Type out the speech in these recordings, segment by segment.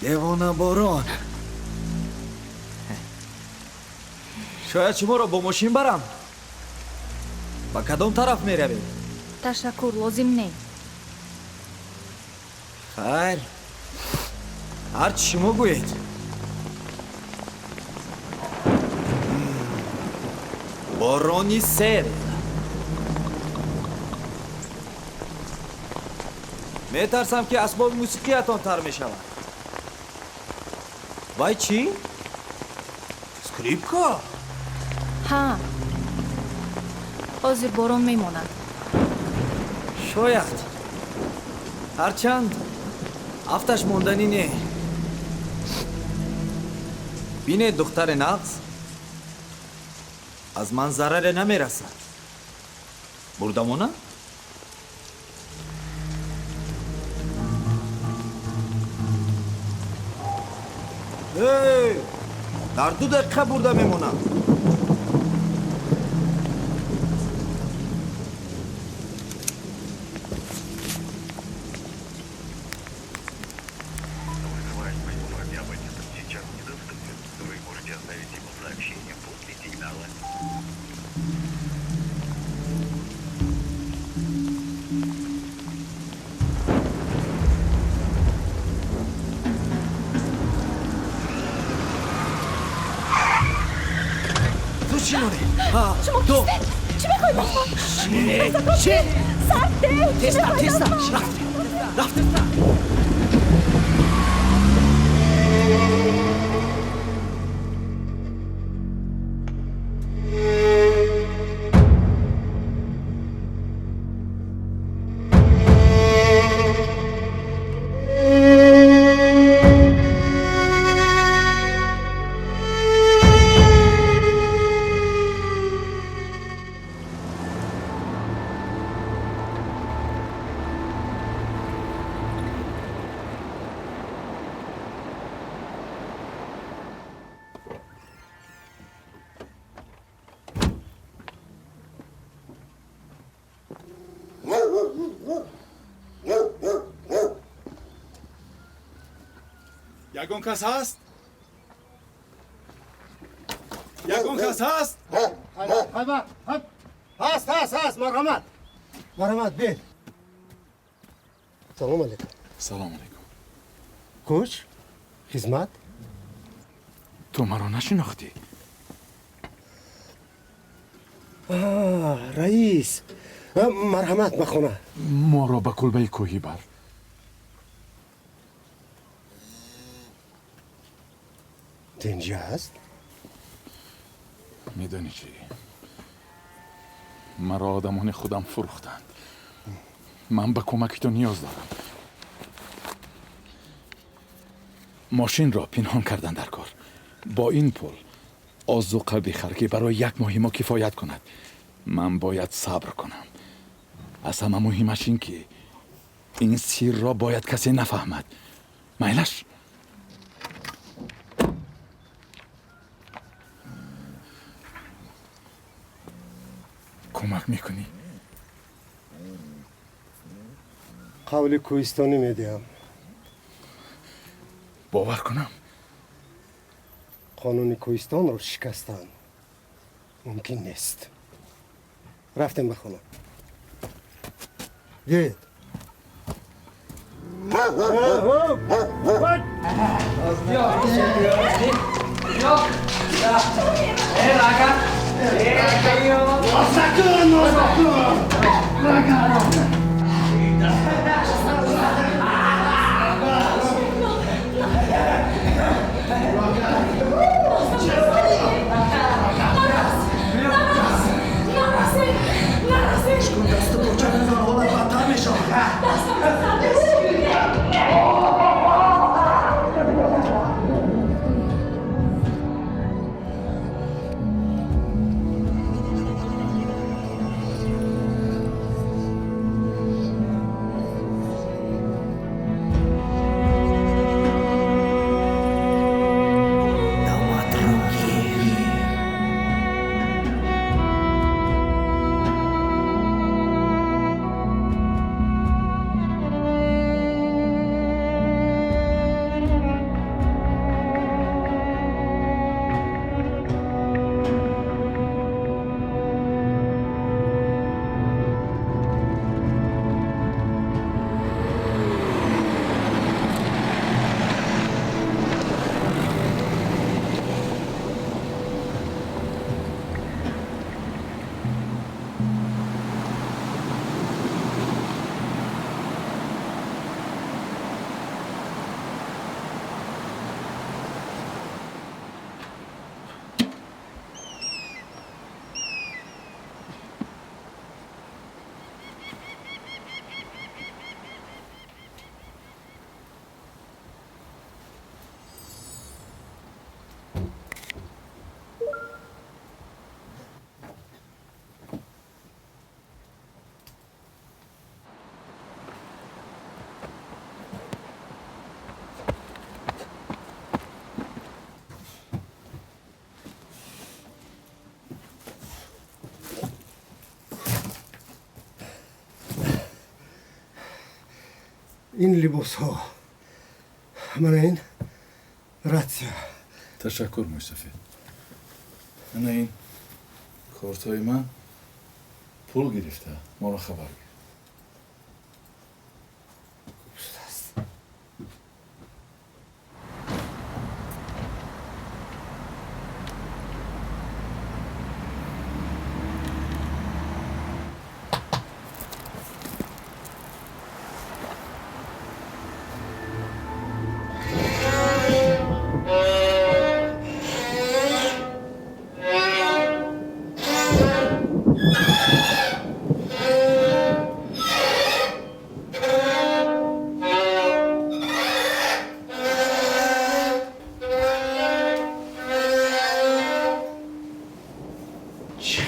دیوانه باران. شاید شما را با ماشین برم. با کدام طرف می روید؟ تشکر لازم نیست. خیر. هر چی شما گویید. بارانی سیل. می ترسم که اسباب موسیقیتان تر می شود. وای چی؟ سکریپکا؟ ها. حاضر باران میماند. شاید. هرچند هفتش موندنی نه. بینه دختر نقص از من ضرر نمی رسد. بردمونه؟ در 2 دقیقه برده میمونم. چی شما چی میخوای بکن؟ چی؟ سرده! تستا رفت یگون کس هست؟ یگون کس هست؟ هست مرحمت بیر. سلام علیکم. سلام علیکم. کوچ؟ خدمت؟ تو مرا نشناختی؟ رئیس مرحمت بخونه. ما را به کلبه کوهی بر. اینجا هست؟ میدانی چی؟ مرا آدمان خودم فروختند. من به کمک تو نیاز دارم. ماشین را پنهان کردن در کار. با این پول آز و قلبی خرکی برای 1 ماه ما کفایت کند. من باید صبر کنم. از همه مهمش این که این سیر را باید کسی نفهمد. میلش کمک میکنی؟ قول کوهستانی میدیم. باور کنم قانون کوهستان رو شکستن ممکن نیست. رفتم بخونم. بیاید. این لباس ها من این راتیا تشکر مصطفی. من این کارتای من پول گرفته. ما رو خبر گیر.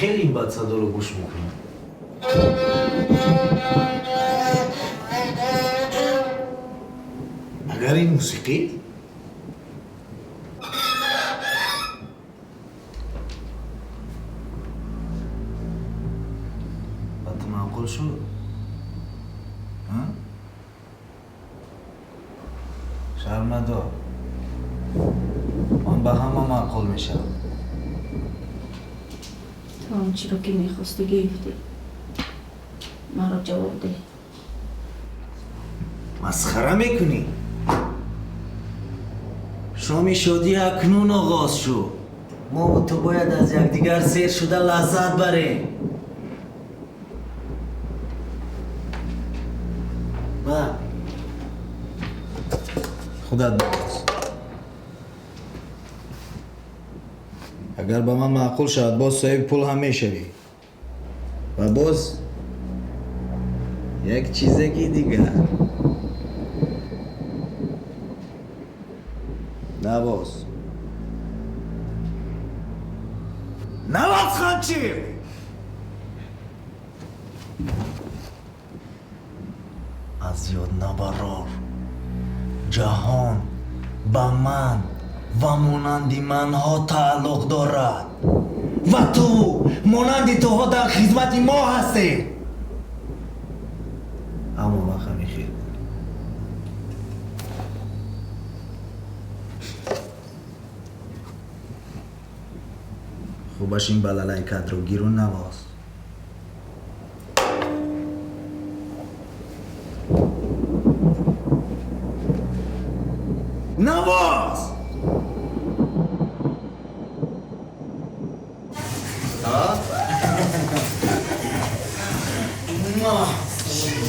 خیلی این بچه‌ها رو گوش میکنم. اگر این موسیقی بات معقول شد. شرم ندار. من به همه معقول میشم. تو آنچه رو که میخواستی گرفتی. مرا جواب ده. مسخره میکنی؟ شام شادی اکنون آغاز شد. ما و تو باید از یکدیگر سیر شده لذت بریم. با خودت باز. اگر با من معقول شد باز صاحب پول هم میشوی. و باز یک چیزکی دیگر. نواز خانچی از یاد نبرار. جهان با من و مانند منها تعلق دارد و تو مانند توها در خدمت ما هستی. اما وقت میخیر خوبش این بلالای کد رو گیرون نواز. نواز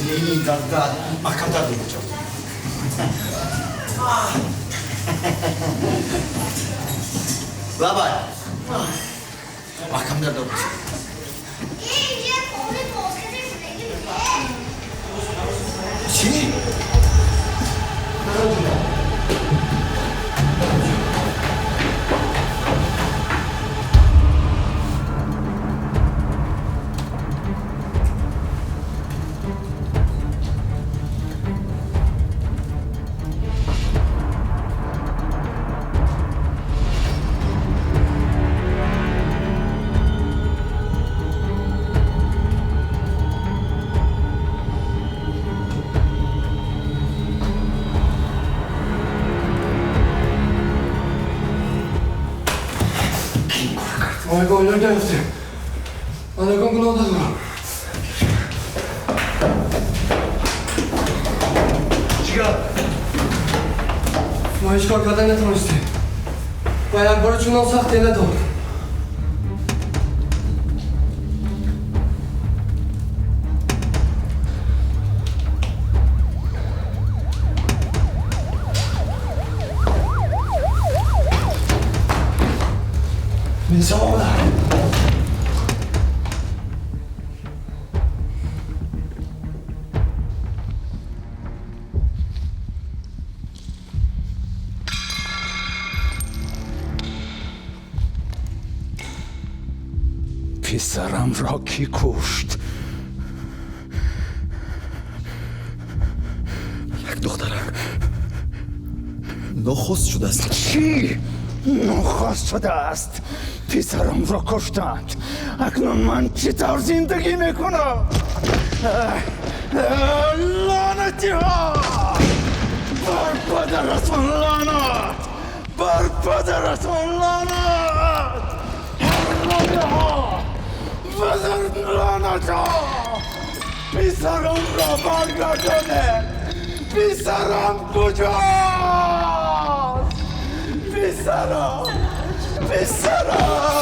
این درداد اکمدر دو بچه بابا اکمدر دو بچه چی؟ آنگاه اینا گرفتیم. آنگاه گناه دارم. چیکار؟ ما هیچ کار کردن نتونستیم. و یک بار چونان سخت دیده داد. میزاوله. پسرم را کی کشت؟ یک دخترک نخست شده است. چی؟ نخواست شده است. پسرم را کشتند. اکنون من چطور زندگی میکنم؟ لعنتی ها! بر پدرتون لعنت! بر پدرتون لعنت! حرامی ها! بزرگ لعنت ها! پسرم را برگردانه! پسرم کجاست؟ پسرم! پسرم!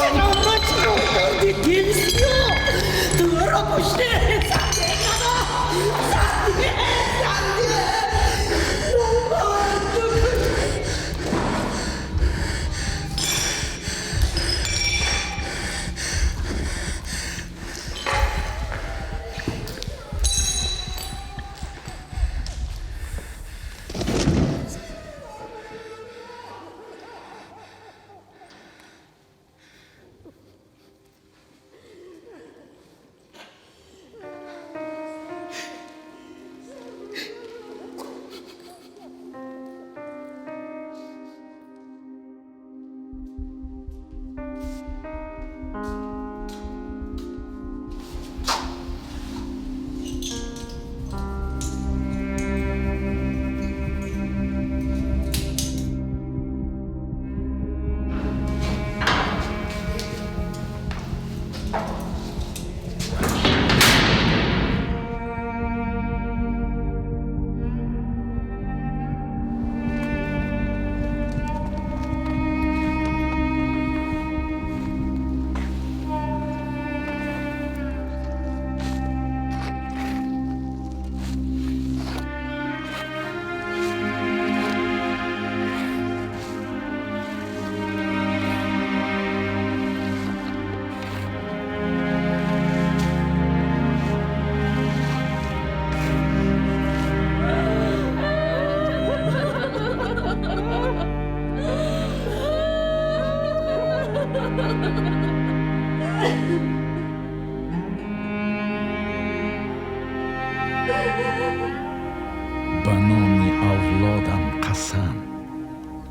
به نام اولادم قسم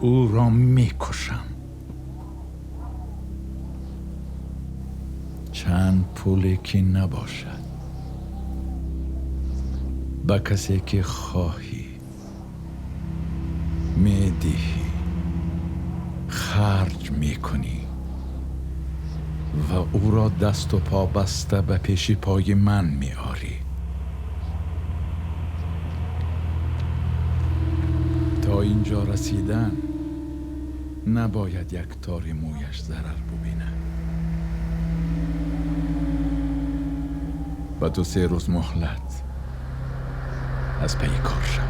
او را میکشم. چند پولی که نباشد به کسی که خواهی میدهی، خرج میکنی و او را دست و پا بسته به پیش پای من میآری. تا اینجا رسیدن نباید یک تار مویش ضرر ببینه. و تو 3 روز مهلت از پی کار شو.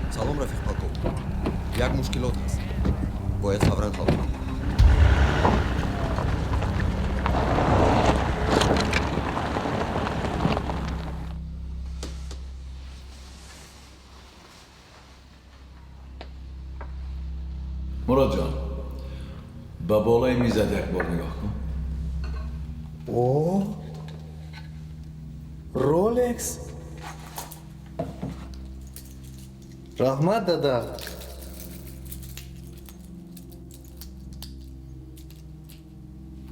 سلام رفیق پاکو. یک مشکلات هست. باید فوراً حل کنم. مراد جان، به بالای میزت یک بار نگاه کن. او رولکس رحمت دادا.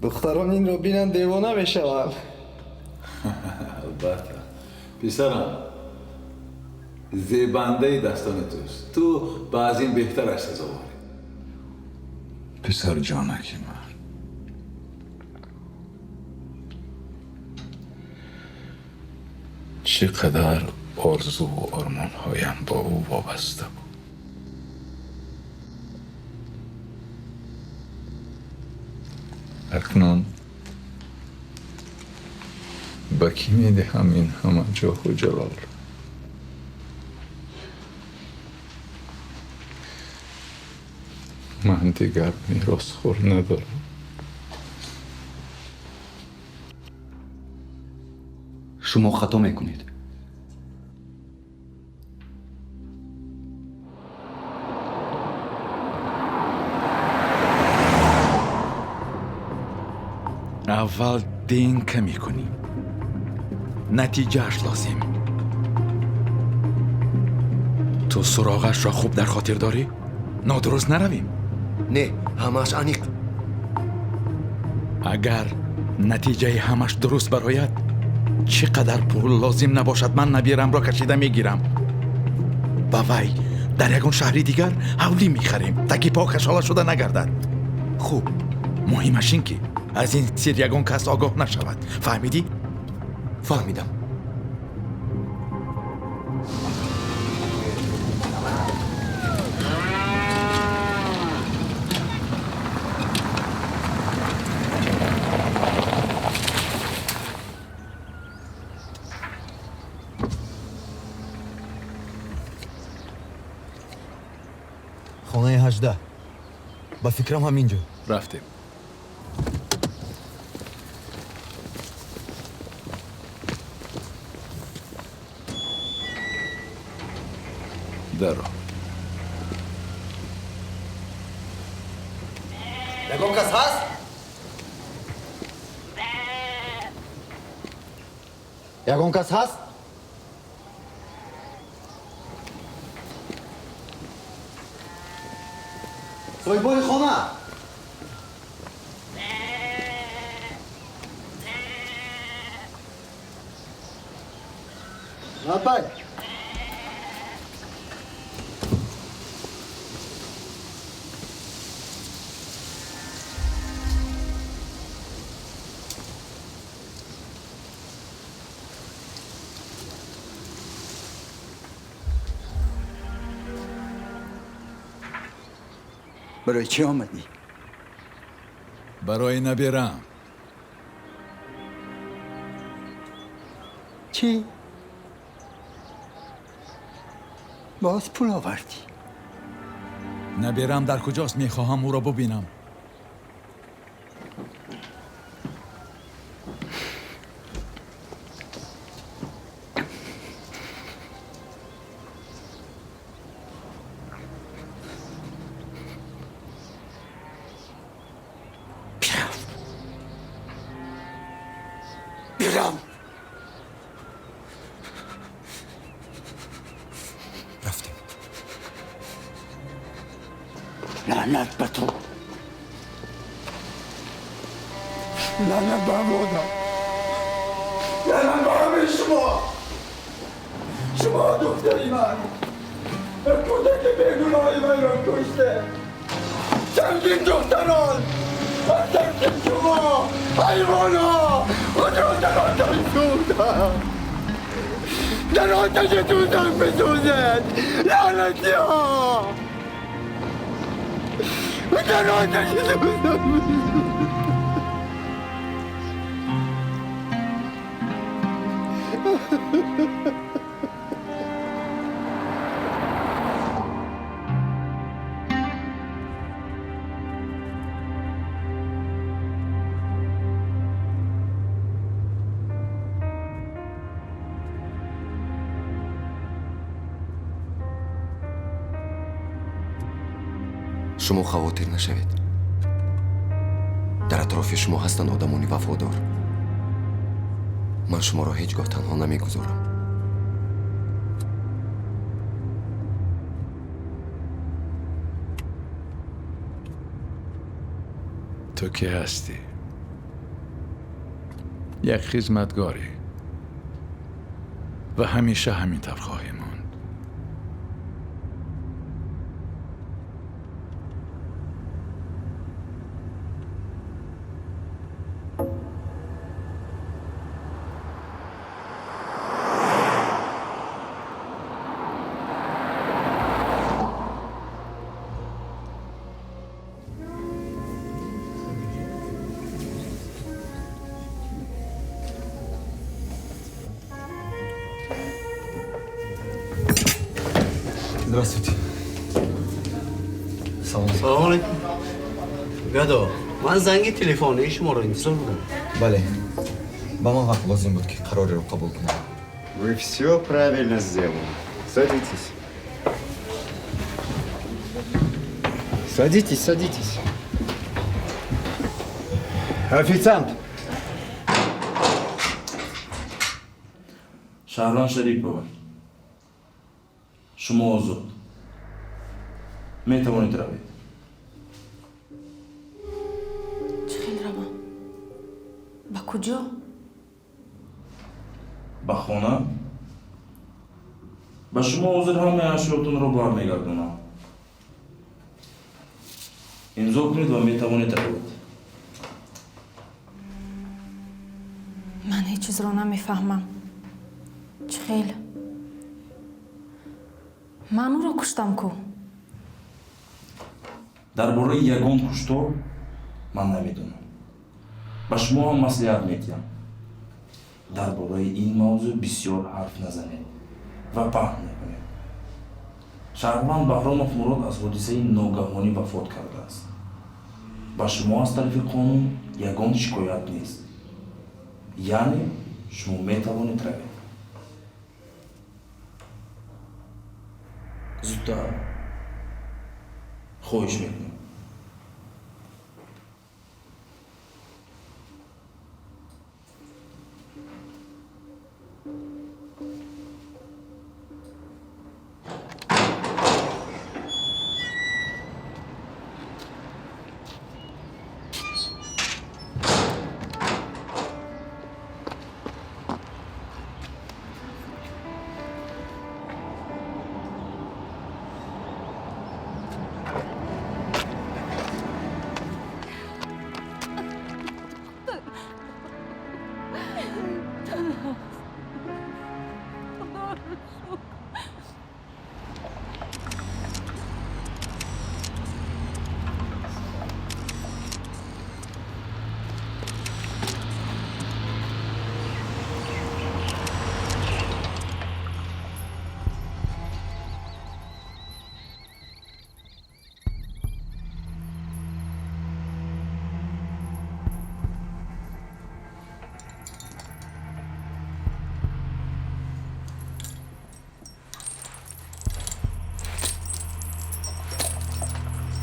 دختران این رو بینن دیوانه بشوند. البته پسرم، زیبنده دستان توست. تو به از این بهترش سزاواری. پسر جانکی من، چقدر آرزو و آرمان هایم با او وابسته بود. اکنون با کی میدهم این همه جاه و جلال را؟ من دیگر میراث خور ندارم. شما خطا میکنید. اول دین کمی کنی، نتیجهش لازم. تو سراغش را خوب در خاطر داری؟ نادرست نرویم. نه همش انیق. اگر نتیجه همش درست برآید چقدر پول لازم نباشد من نبیرم را کشیده میگیرم. با وی در یکون شهری دیگر حولی میخریم تاکی پا کشاله شده نگردد. خوب. مهمش این که از این سیر یکون کس آگاه نشود. فهمیدی؟ فهمیدم. خانه 18 با فکرم همینجا. رفتیم. درو. یکون کس هست؟ یگان کس هست؟ سویباری خانه. نبای. برای چی آمدی؟ برای نبیرم. چی؟ باز پول آوردی؟ نبیرم در کجاست؟ میخواهم او را ببینم. رفتیم. لعنت به تو. لعنت به مادر. لعنت به همه شما. شما دختری من. کودک بیگناهی من را کشته. چندین دختران. چندین شما. حیوانا. خود را در آتش سوزن. در آتش دوزخ بسوزد. لعنتی ها. در آتش دوزخ شما خواطر نشوید. در اطراف شما هستند آدمانی وفادار. من شما را هیچگاه تنها نمیگذارم. تو که هستی؟ یک خدمتگاری و همیشه همینطور خواهی ماند. Здравствуйте. سلام علیکم. گدو من زنگ تلفنی شما رو انتظار بودم. بله. با من وقت لازم بود که قراری رو قبول کنم. Вы все правильно сделали. Садитесь. Садитесь, садитесь. Официант. شهران شریک بود. شما آزاد می توانید روید. چه خیلی روم؟ با کجا؟ به خانه. به شما حاضر همه اشیاتون رو برمیگردونم. امضا کنید و می توانید روید. من هیچ چیز رو نمیفهمم. چه خیلی؟ من او رو کشتم کو؟ درباره یگان کشتار من نمیدونم. به شما هم مصلحت میدیم درباره این موضوع بسیار حرف نزنید و پهن نکنید. شهروند بهرامов مراد از حادثه ناگهانی وفات کرده است. به شما از طرف قانون یگان شکایت نیست. یعنی شما میتوانید روید. زودتر خواهش میکنم.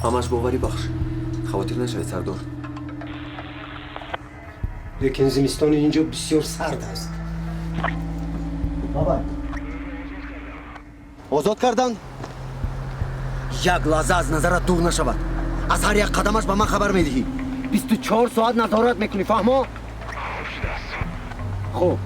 همش باوری بخش. خاطر نشوید سردار. لیکن زمستان اینجا بسیار سرد است. بابا آزاد کردن؟ یک لحظه از نظرت دور نشود. از هر یک قدمش به من خبر میدهی. 24 ساعت نظارت میکنی، فهمو؟ خوب.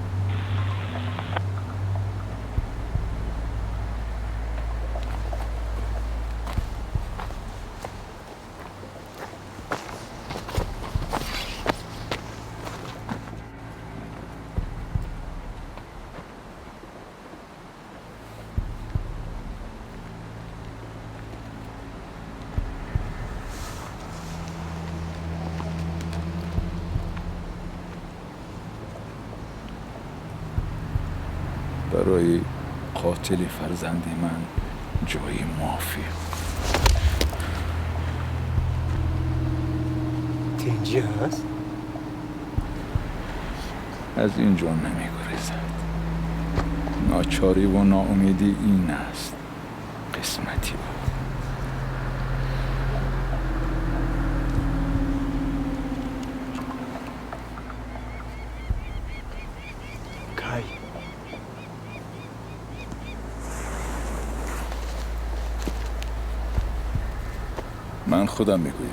برای قاتل فرزند من جای موافق. اینجا هست؟ از اینجا نمیگریزد. ناچاری و ناامیدی این است قسمتی بود. کای من خودم میگویم.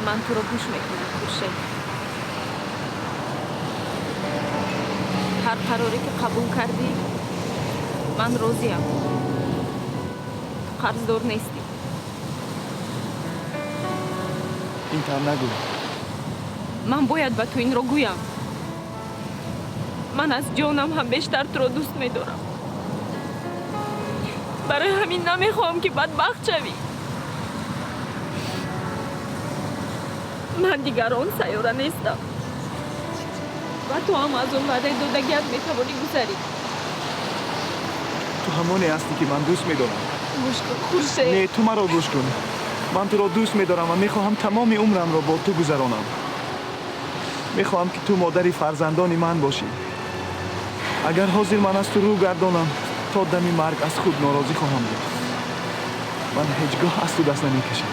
من تو رو گوش میکنم خوشه. هر قراری که قبول کردی من راضیم. قرضدار نیستی. این تر نگو. من باید به تو این رو گویم. من از جانم هم بیشتر تو رو دوست میدارم. برای همین نمیخوام که بدبخت شوی. من دیگر آن سیاره نیستم و تو هم از اون وعده دودگیت میتوانی گذری. تو همونی هستی که من دوست میدارم. گوش کن خورشید. نه تو مرا گوش کن. من تو را دوست می‌دارم و می‌خواهم تمام عمرم را با تو گذرانم. می‌خواهم که تو مادری فرزندان من باشی. اگر حاضر من از تو رو گردانم تا دم مرگ از خود ناراضی خواهم بود. من هیچگاه از تو دست نمی‌کشم.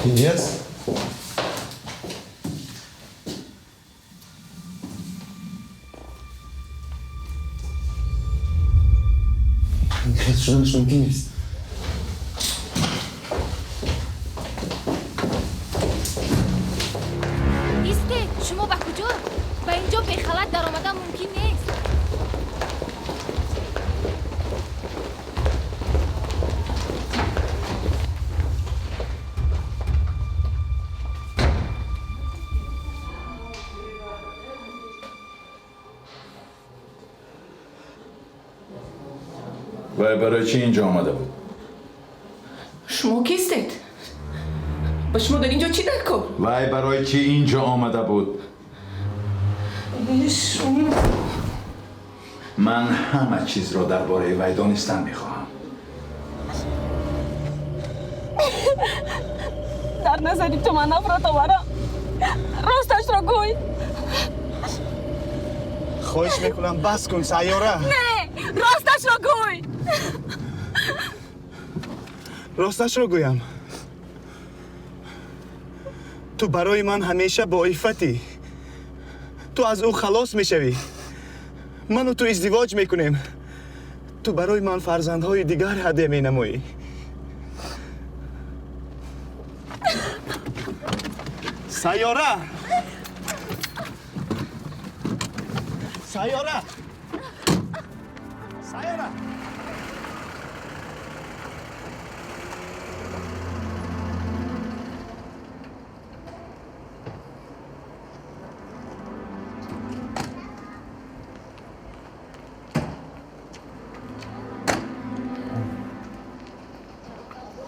Кінець? شدنش ممکن نیست. ایسته شما به کجا؟ به اینجا به خلط در آمدن ممکن نیست. و برای چی اینجا آمده بود؟ شما کیستید؟ با شما در اینجا چی دکو؟ وای برای چی اینجا آمده بود؟ شما من همه چیز را درباره وی دانستن میخواهم. در نظری تو من نفرت آورم. راستش را گوی. خواهش میکنم بس کن سیاره. نه راستش را گوی. راستش رو گویم. تو برای من همیشه با عفتی. تو از او خلاص میشوی. من و تو ازدواج میکنیم. تو برای من فرزندهای دیگر هدیه مینمایی. سیاره! سیاره! سیاره!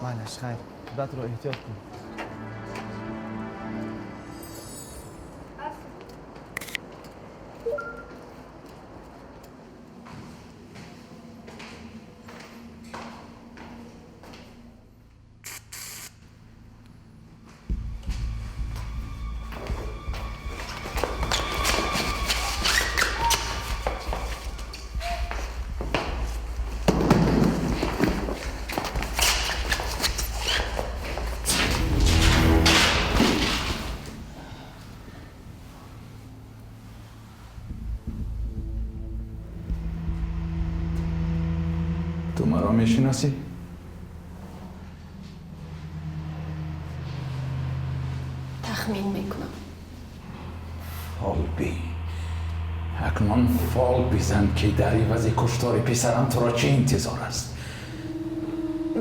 معلش خیر خودت رو احتیاط کن. تو مرا میشناسی؟ تخمین میکنم. فال بی. اکنون فال بیزن که در عوض کشتار پسرم تو را چه انتظار است؟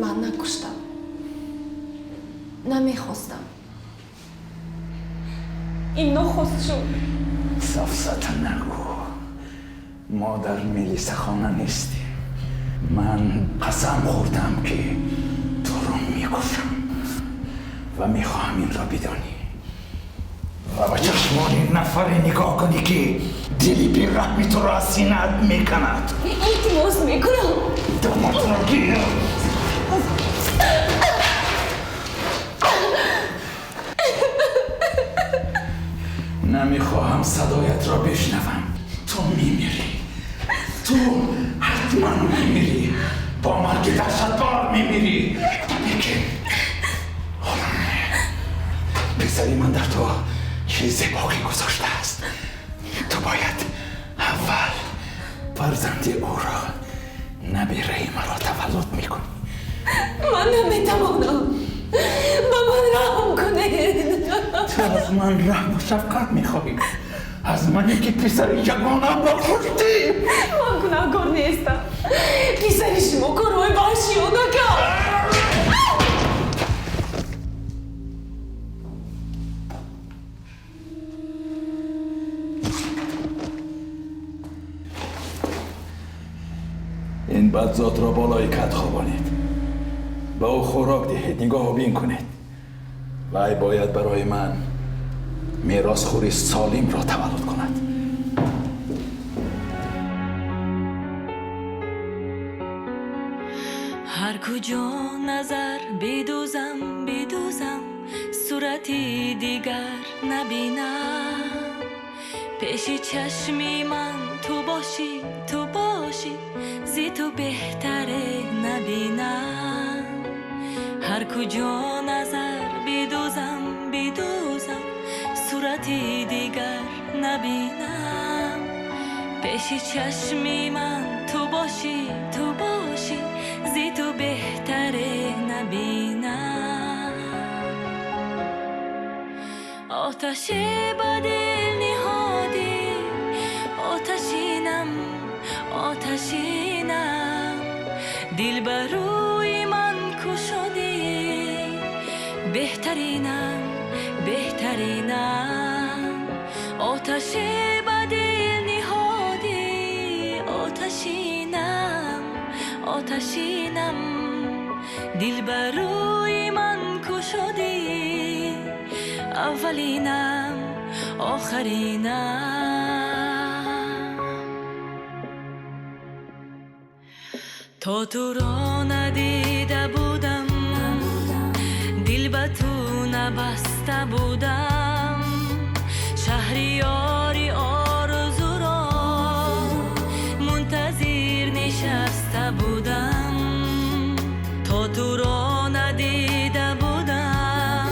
من نکشتم. نمیخواستم. این نخست شد. سفسطه نگو. ما در ملیس خانه نیستیم. من قسم خوردم که تو را میکشم و میخواهم این را بدانی و با چشمان این نفر نگاه کنی که دلی بیرحمی تو را از سینه‌ات میکند. التماس میکنم. داماد را گیر. نمیخواهم صدایت را بشنوم. تو میمیری. تو حتما میمیری. با مرگ دهشتبار میمیری. لیکن پسری من در تو چیز باقی گذاشته است. تو باید اول فرزند او را نبیره مرا تولد میکنی. من نمیتوانم. با من رحم کنید. تو از من رحم و شفقت میخواهی. از منی که پسر یگانم را کشتی. من گناهکار نیستم. پسر شما کارهای وحشی را نکرد. لذات را بالای کد خوابانید. به او خوراک دهید، نگاه و بین کنید. وی باید برای من میراث خوری سالم را تولد کند. هر کجا نظر بدوزم صورتی دیگر نبینم. پیش چشمی من تو باشی زی تو بهتره نبینم. هر کجا نظر بدوزم صورتی دیگر نبینم. پیش چشمی من تو باشی زی تو بهتره نبینم. آتش با دل نهادی آتشینم دل بر روی من کشادی بهترینم آتش با دل نهادی آتشینم دل بر روی من کشادی اولینم آخرینم. تا تو را ندیده بودم دل به تو نبسته بودم. شهریاری آرزو را منتظر نشسته بودم. تا تو را ندیده بودم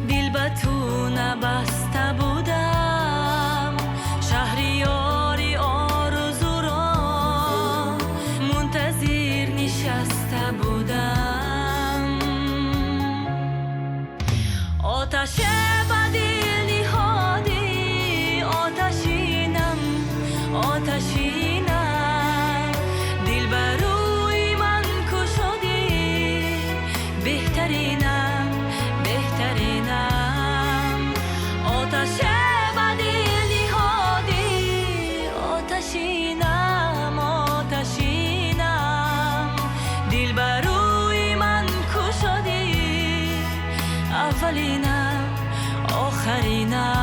دل به تو نبسته بودم. شهریاری آرزو را منتظر نشسته بودم. آتش با دل نهادی آتشینم دل بر روی من کشادی بهترینم آتش با دل نهادی آتشینم دل بر روی من کشادی اولینم آخرینم.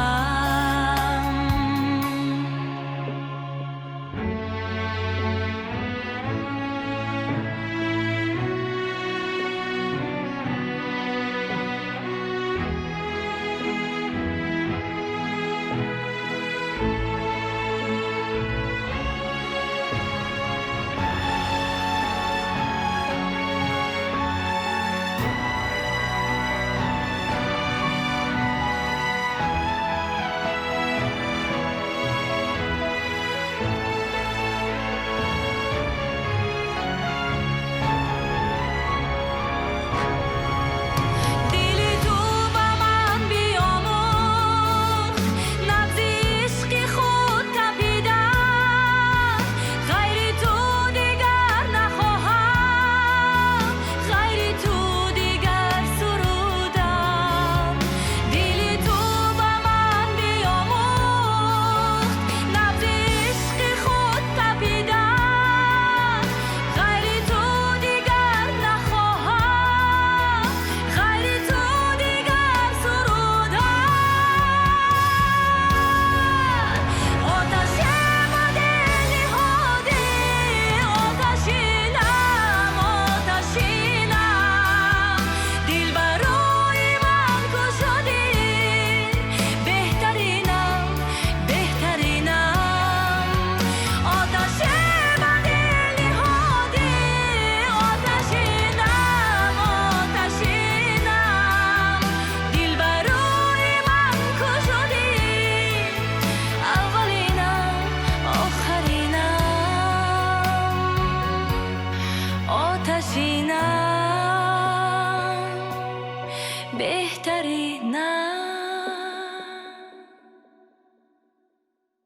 آتشینم بهترینم